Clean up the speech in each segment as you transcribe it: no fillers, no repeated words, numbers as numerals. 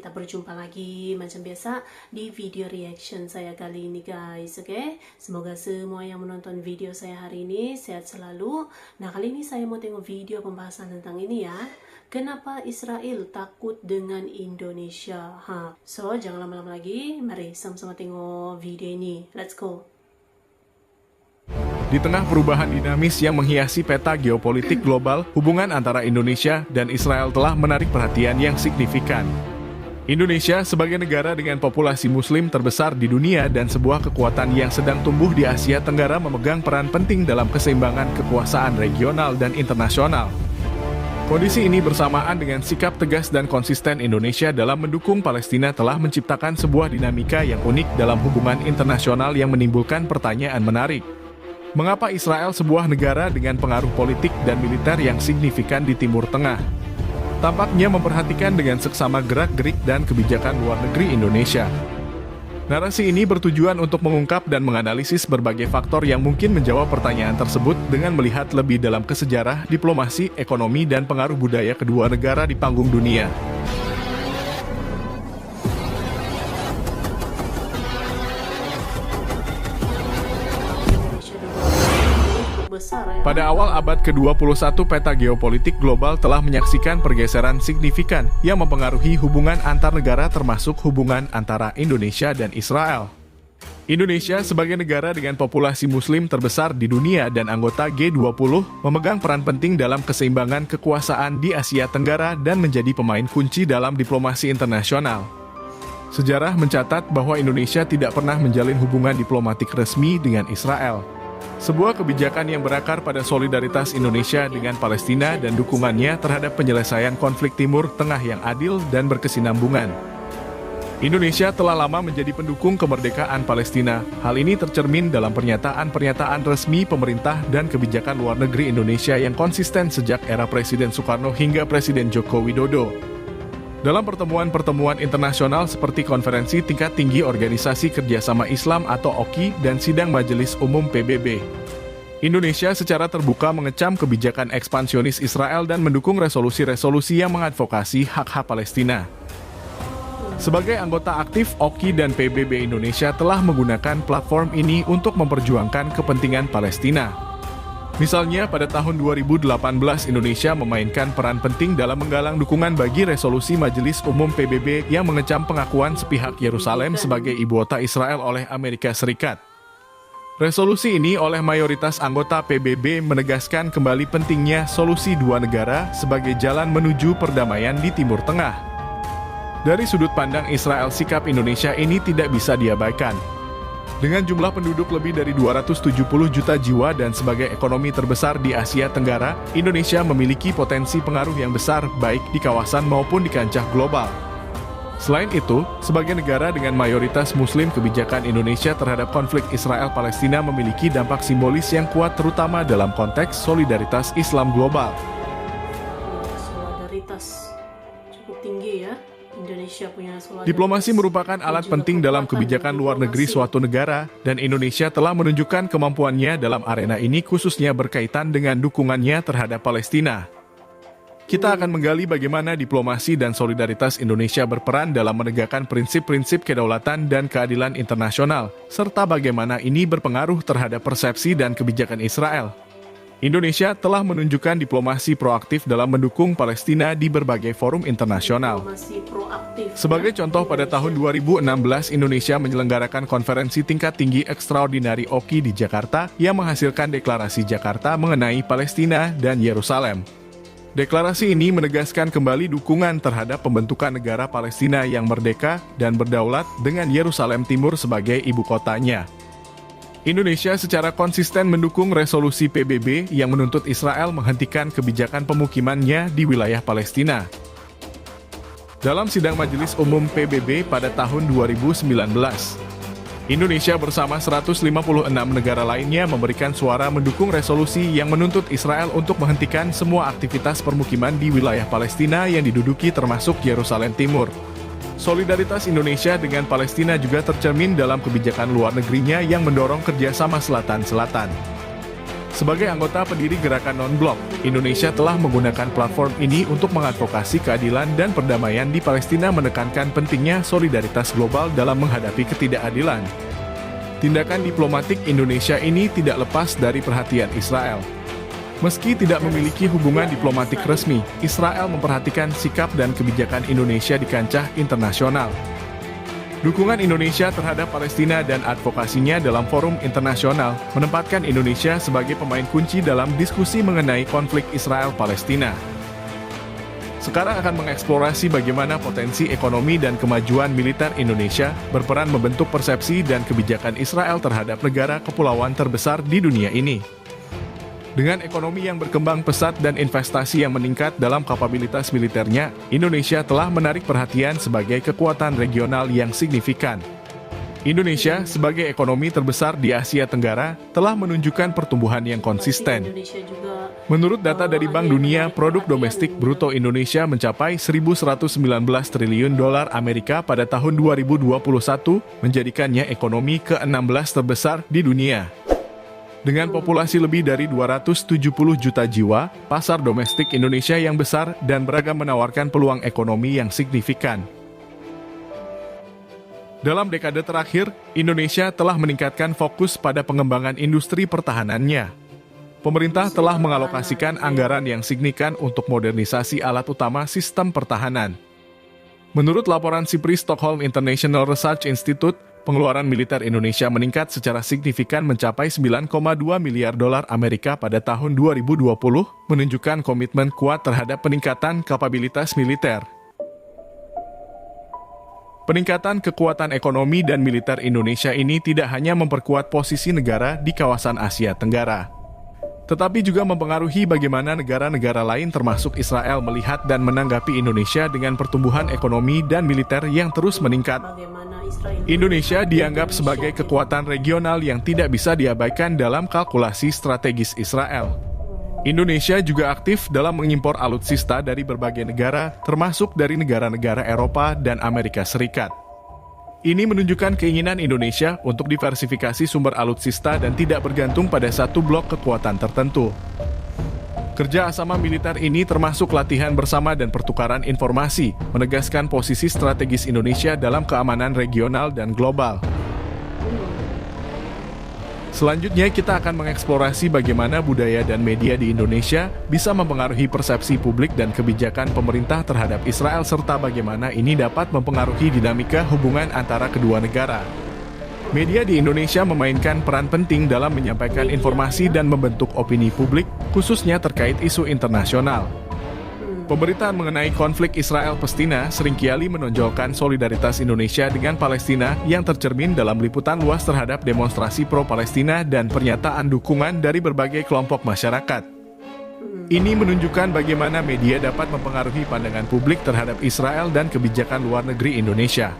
kita berjumpa lagi macam biasa di video reaction saya kali ini guys, oke? Semoga semua yang menonton video saya hari ini sehat selalu. Nah, kali ini saya mau tengok video pembahasan tentang ini ya. Kenapa Israel takut dengan Indonesia? So, jangan lama-lama lagi, mari sama-sama tengok video ini. Let's go! Di tengah perubahan dinamis yang menghiasi peta geopolitik global, hubungan antara Indonesia dan Israel telah menarik perhatian yang signifikan. Indonesia sebagai negara dengan populasi muslim terbesar di dunia dan sebuah kekuatan yang sedang tumbuh di Asia Tenggara memegang peran penting dalam keseimbangan kekuasaan regional dan internasional. Kondisi ini bersamaan dengan sikap tegas dan konsisten Indonesia dalam mendukung Palestina telah menciptakan sebuah dinamika yang unik dalam hubungan internasional yang menimbulkan pertanyaan menarik. Mengapa Israel, sebuah negara dengan pengaruh politik dan militer yang signifikan di Timur Tengah, tampaknya memperhatikan dengan seksama gerak-gerik dan kebijakan luar negeri Indonesia? Narasi ini bertujuan untuk mengungkap dan menganalisis berbagai faktor yang mungkin menjawab pertanyaan tersebut dengan melihat lebih dalam ke sejarah, diplomasi, ekonomi, dan pengaruh budaya kedua negara di panggung dunia. Pada awal abad ke-21, peta geopolitik global telah menyaksikan pergeseran signifikan yang mempengaruhi hubungan antar negara termasuk hubungan antara Indonesia dan Israel. Indonesia sebagai negara dengan populasi muslim terbesar di dunia dan anggota G20 memegang peran penting dalam keseimbangan kekuasaan di Asia Tenggara dan menjadi pemain kunci dalam diplomasi internasional. Sejarah mencatat bahwa Indonesia tidak pernah menjalin hubungan diplomatik resmi dengan Israel. Sebuah kebijakan yang berakar pada solidaritas Indonesia dengan Palestina dan dukungannya terhadap penyelesaian konflik Timur Tengah yang adil dan berkesinambungan. Indonesia telah lama menjadi pendukung kemerdekaan Palestina. Hal ini tercermin dalam pernyataan-pernyataan resmi pemerintah dan kebijakan luar negeri Indonesia yang konsisten sejak era Presiden Soekarno hingga Presiden Joko Widodo. Dalam pertemuan-pertemuan internasional seperti Konferensi Tingkat Tinggi Organisasi Kerjasama Islam atau OKI dan Sidang Majelis Umum PBB, Indonesia secara terbuka mengecam kebijakan ekspansionis Israel dan mendukung resolusi-resolusi yang mengadvokasi hak-hak Palestina. Sebagai anggota aktif OKI dan PBB, Indonesia telah menggunakan platform ini untuk memperjuangkan kepentingan Palestina. Misalnya, pada tahun 2018 Indonesia memainkan peran penting dalam menggalang dukungan bagi resolusi Majelis Umum PBB yang mengecam pengakuan sepihak Yerusalem sebagai ibu kota Israel oleh Amerika Serikat. Resolusi ini oleh mayoritas anggota PBB menegaskan kembali pentingnya solusi dua negara sebagai jalan menuju perdamaian di Timur Tengah. Dari sudut pandang Israel, sikap Indonesia ini tidak bisa diabaikan. Dengan jumlah penduduk lebih dari 270 juta jiwa dan sebagai ekonomi terbesar di Asia Tenggara, Indonesia memiliki potensi pengaruh yang besar baik di kawasan maupun di kancah global. Selain itu, sebagai negara dengan mayoritas muslim, kebijakan Indonesia terhadap konflik Israel-Palestina memiliki dampak simbolis yang kuat terutama dalam konteks solidaritas Islam global. Solidaritas cukup tinggi ya. Indonesia punya solidaritas. Diplomasi merupakan alat penting dalam kebijakan luar negeri suatu negara, dan Indonesia telah menunjukkan kemampuannya dalam arena ini khususnya berkaitan dengan dukungannya terhadap Palestina. Kita akan menggali bagaimana diplomasi dan solidaritas Indonesia berperan dalam menegakkan prinsip-prinsip kedaulatan dan keadilan internasional, serta bagaimana ini berpengaruh terhadap persepsi dan kebijakan Israel. Indonesia telah menunjukkan diplomasi proaktif dalam mendukung Palestina di berbagai forum internasional. Sebagai contoh, pada tahun 2016 Indonesia menyelenggarakan konferensi tingkat tinggi ekstraordinari OKI di Jakarta yang menghasilkan deklarasi Jakarta mengenai Palestina dan Yerusalem. Deklarasi ini menegaskan kembali dukungan terhadap pembentukan negara Palestina yang merdeka dan berdaulat dengan Yerusalem Timur sebagai ibu kotanya. Indonesia secara konsisten mendukung resolusi PBB yang menuntut Israel menghentikan kebijakan pemukimannya di wilayah Palestina. Dalam sidang Majelis Umum PBB pada tahun 2019, Indonesia bersama 156 negara lainnya memberikan suara mendukung resolusi yang menuntut Israel untuk menghentikan semua aktivitas permukiman di wilayah Palestina yang diduduki termasuk Yerusalem Timur. Solidaritas Indonesia dengan Palestina juga tercermin dalam kebijakan luar negerinya yang mendorong kerjasama Selatan-Selatan. Sebagai anggota pendiri Gerakan Non-Blok, Indonesia telah menggunakan platform ini untuk mengadvokasi keadilan dan perdamaian di Palestina, menekankan pentingnya solidaritas global dalam menghadapi ketidakadilan. Tindakan diplomatik Indonesia ini tidak lepas dari perhatian Israel. Meski tidak memiliki hubungan diplomatik resmi, Israel memperhatikan sikap dan kebijakan Indonesia di kancah internasional. Dukungan Indonesia terhadap Palestina dan advokasinya dalam forum internasional menempatkan Indonesia sebagai pemain kunci dalam diskusi mengenai konflik Israel-Palestina. Sekarang akan mengeksplorasi bagaimana potensi ekonomi dan kemajuan militer Indonesia berperan membentuk persepsi dan kebijakan Israel terhadap negara kepulauan terbesar di dunia ini. Dengan ekonomi yang berkembang pesat dan investasi yang meningkat dalam kapabilitas militernya, Indonesia telah menarik perhatian sebagai kekuatan regional yang signifikan. Indonesia, sebagai ekonomi terbesar di Asia Tenggara, telah menunjukkan pertumbuhan yang konsisten. Menurut data dari Bank Dunia, produk domestik bruto Indonesia mencapai 1.119 triliun dolar Amerika pada tahun 2021, menjadikannya ekonomi ke-16 terbesar di dunia. Dengan populasi lebih dari 270 juta jiwa, pasar domestik Indonesia yang besar dan beragam menawarkan peluang ekonomi yang signifikan. Dalam dekade terakhir, Indonesia telah meningkatkan fokus pada pengembangan industri pertahanannya. Pemerintah telah mengalokasikan anggaran yang signifikan untuk modernisasi alat utama sistem pertahanan. Menurut laporan SIPRI Stockholm International Research Institute, pengeluaran militer Indonesia meningkat secara signifikan mencapai 9,2 miliar dolar Amerika pada tahun 2020, menunjukkan komitmen kuat terhadap peningkatan kapabilitas militer. Peningkatan kekuatan ekonomi dan militer Indonesia ini tidak hanya memperkuat posisi negara di kawasan Asia Tenggara, tetapi juga mempengaruhi bagaimana negara-negara lain termasuk Israel melihat dan menanggapi Indonesia dengan pertumbuhan ekonomi dan militer yang terus meningkat. Indonesia dianggap sebagai kekuatan regional yang tidak bisa diabaikan dalam kalkulasi strategis Israel. Indonesia juga aktif dalam mengimpor alutsista dari berbagai negara, termasuk dari negara-negara Eropa dan Amerika Serikat. Ini menunjukkan keinginan Indonesia untuk diversifikasi sumber alutsista dan tidak bergantung pada satu blok kekuatan tertentu. Kerja sama militer ini termasuk latihan bersama dan pertukaran informasi, menegaskan posisi strategis Indonesia dalam keamanan regional dan global. Selanjutnya kita akan mengeksplorasi bagaimana budaya dan media di Indonesia bisa mempengaruhi persepsi publik dan kebijakan pemerintah terhadap Israel serta bagaimana ini dapat mempengaruhi dinamika hubungan antara kedua negara. Media di Indonesia memainkan peran penting dalam menyampaikan informasi dan membentuk opini publik, khususnya terkait isu internasional. Pemberitaan mengenai konflik Israel-Palestina seringkali menonjolkan solidaritas Indonesia dengan Palestina yang tercermin dalam liputan luas terhadap demonstrasi pro-Palestina dan pernyataan dukungan dari berbagai kelompok masyarakat. Ini menunjukkan bagaimana media dapat mempengaruhi pandangan publik terhadap Israel dan kebijakan luar negeri Indonesia.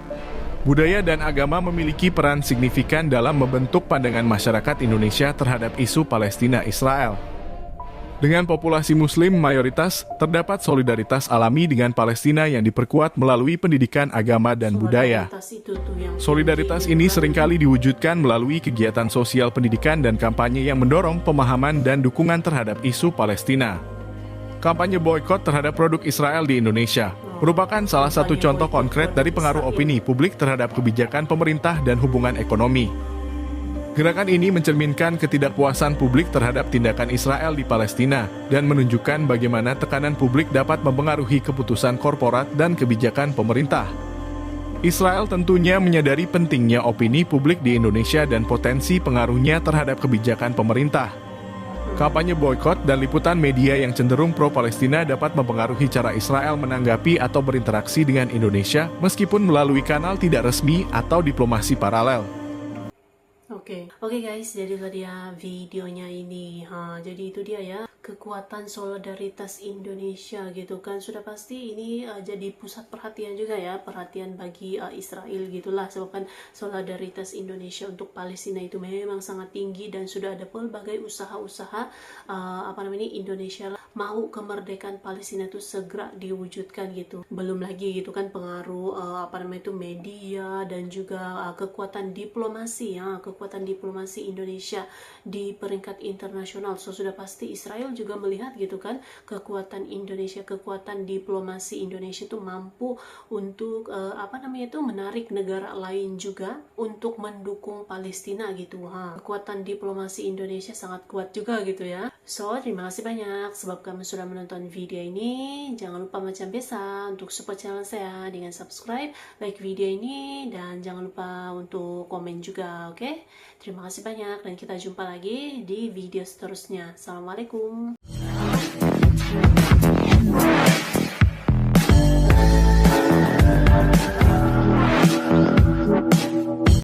Budaya dan agama memiliki peran signifikan dalam membentuk pandangan masyarakat Indonesia terhadap isu Palestina-Israel. Dengan populasi Muslim mayoritas, terdapat solidaritas alami dengan Palestina yang diperkuat melalui pendidikan agama dan budaya. Solidaritas ini seringkali diwujudkan melalui kegiatan sosial pendidikan dan kampanye yang mendorong pemahaman dan dukungan terhadap isu Palestina. Kampanye boikot terhadap produk Israel di Indonesia merupakan salah satu contoh konkret dari pengaruh opini publik terhadap kebijakan pemerintah dan hubungan ekonomi. Gerakan ini mencerminkan ketidakpuasan publik terhadap tindakan Israel di Palestina dan menunjukkan bagaimana tekanan publik dapat mempengaruhi keputusan korporat dan kebijakan pemerintah. Israel tentunya menyadari pentingnya opini publik di Indonesia dan potensi pengaruhnya terhadap kebijakan pemerintah. Kampanye boikot dan liputan media yang cenderung pro-Palestina dapat mempengaruhi cara Israel menanggapi atau berinteraksi dengan Indonesia meskipun melalui kanal tidak resmi atau diplomasi paralel. Oke guys, jadi tadi ya videonya ini. Jadi itu dia ya, kekuatan solidaritas Indonesia gitu kan. Sudah pasti ini jadi pusat perhatian juga ya, perhatian bagi Israel gitulah. Sebab kan solidaritas Indonesia untuk Palestina itu memang sangat tinggi dan sudah ada berbagai usaha-usaha Indonesia mau kemerdekaan Palestina itu segera diwujudkan gitu. Belum lagi gitu kan pengaruh media dan juga kekuatan diplomasi kekuatan diplomasi Indonesia di peringkat internasional. So sudah pasti Israel juga melihat gitu kan kekuatan Indonesia, kekuatan diplomasi Indonesia itu mampu untuk menarik negara lain juga untuk mendukung Palestina gitu. Kekuatan diplomasi Indonesia sangat kuat juga gitu ya. So terima kasih banyak sebab kamu sudah menonton video ini. Jangan lupa macam biasa untuk support channel saya dengan subscribe, like video ini, dan jangan lupa untuk komen juga, oke? Terima kasih banyak dan kita jumpa lagi di video seterusnya. Assalamualaikum.